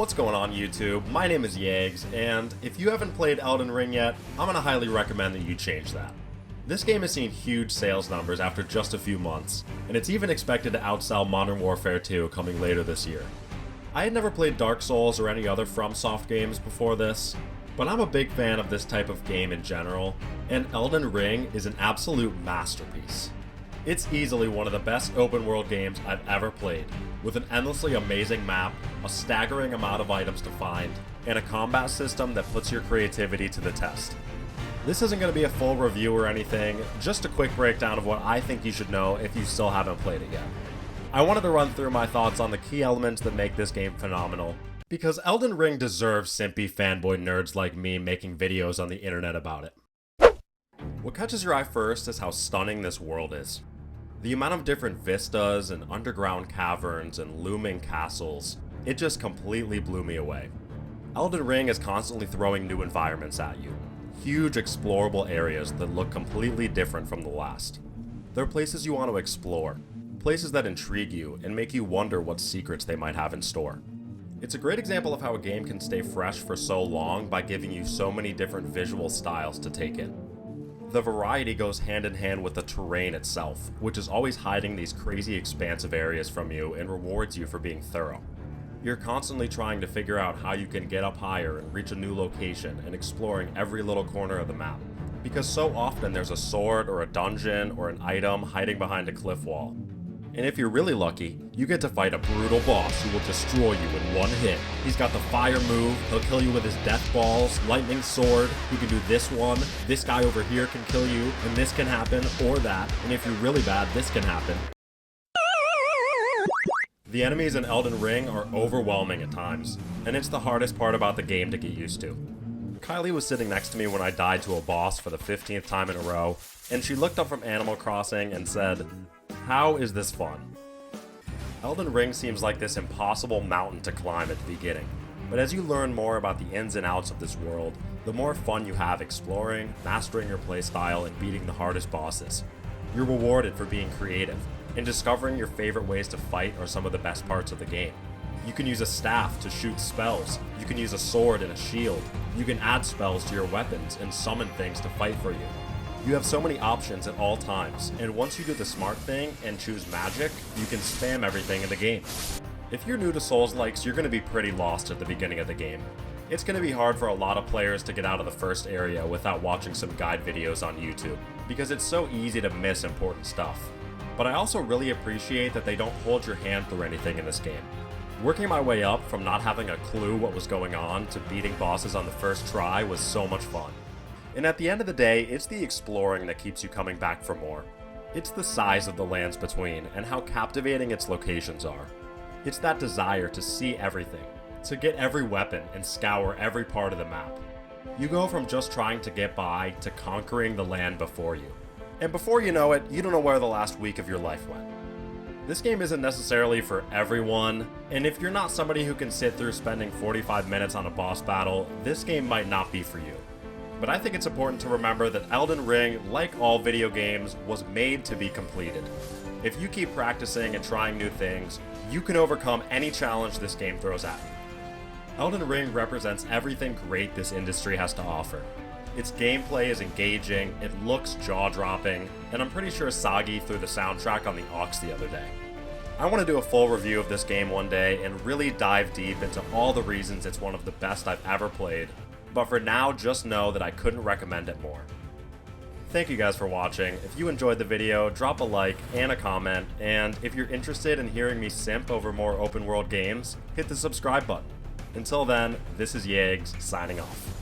What's going on YouTube? My name is Yags, and if you haven't played Elden Ring yet, I'm gonna highly recommend that you change that. This game has seen huge sales numbers after just a few months, and it's even expected to outsell Modern Warfare 2 coming later this year. I had never played Dark Souls or any other FromSoft games before this, but I'm a big fan of this type of game in general, and Elden Ring is an absolute masterpiece. It's easily one of the best open world games I've ever played, with an endlessly amazing map, a staggering amount of items to find, and a combat system that puts your creativity to the test. This isn't going to be a full review or anything, just a quick breakdown of what I think you should know if you still haven't played it yet. I wanted to run through my thoughts on the key elements that make this game phenomenal, because Elden Ring deserves simpy fanboy nerds like me making videos on the internet about it. What catches your eye first is how stunning this world is. The amount of different vistas and underground caverns and looming castles, it just completely blew me away. Elden Ring is constantly throwing new environments at you. Huge explorable areas that look completely different from the last. They're places you want to explore, places that intrigue you and make you wonder what secrets they might have in store. It's a great example of how a game can stay fresh for so long by giving you so many different visual styles to take in. The variety goes hand in hand with the terrain itself, which is always hiding these crazy expansive areas from you and rewards you for being thorough. You're constantly trying to figure out how you can get up higher and reach a new location and exploring every little corner of the map, because so often there's a sword or a dungeon or an item hiding behind a cliff wall. And if you're really lucky, you get to fight a brutal boss who will destroy you in one hit. He's got the fire move, he'll kill you with his death balls, lightning sword, he can do this one, this guy over here can kill you, and this can happen, or that, and if you're really bad, this can happen. The enemies in Elden Ring are overwhelming at times, and it's the hardest part about the game to get used to. Kylie was sitting next to me when I died to a boss for the 15th time in a row, and she looked up from Animal Crossing and said, "How is this fun?" Elden Ring seems like this impossible mountain to climb at the beginning, but as you learn more about the ins and outs of this world, the more fun you have exploring, mastering your playstyle, and beating the hardest bosses. You're rewarded for being creative, and discovering your favorite ways to fight are some of the best parts of the game. You can use a staff to shoot spells, you can use a sword and a shield, you can add spells to your weapons and summon things to fight for you. You have so many options at all times, and once you do the smart thing and choose magic, you can spam everything in the game. If you're new to Souls-likes, you're going to be pretty lost at the beginning of the game. It's going to be hard for a lot of players to get out of the first area without watching some guide videos on YouTube, because it's so easy to miss important stuff. But I also really appreciate that they don't hold your hand through anything in this game. Working my way up from not having a clue what was going on to beating bosses on the first try was so much fun. And at the end of the day, it's the exploring that keeps you coming back for more. It's the size of the lands between and how captivating its locations are. It's that desire to see everything, to get every weapon and scour every part of the map. You go from just trying to get by to conquering the land before you. And before you know it, you don't know where the last week of your life went. This game isn't necessarily for everyone, and if you're not somebody who can sit through spending 45 minutes on a boss battle, this game might not be for you. But I think it's important to remember that Elden Ring, like all video games, was made to be completed. If you keep practicing and trying new things, you can overcome any challenge this game throws at you. Elden Ring represents everything great this industry has to offer. Its gameplay is engaging, it looks jaw-dropping, and I'm pretty sure Sagi threw the soundtrack on the aux the other day. I want to do a full review of this game one day and really dive deep into all the reasons it's one of the best I've ever played, but for now, just know that I couldn't recommend it more. Thank you guys for watching. If you enjoyed the video, drop a like and a comment, and if you're interested in hearing me simp over more open world games, hit the subscribe button. Until then, this is Yags, signing off.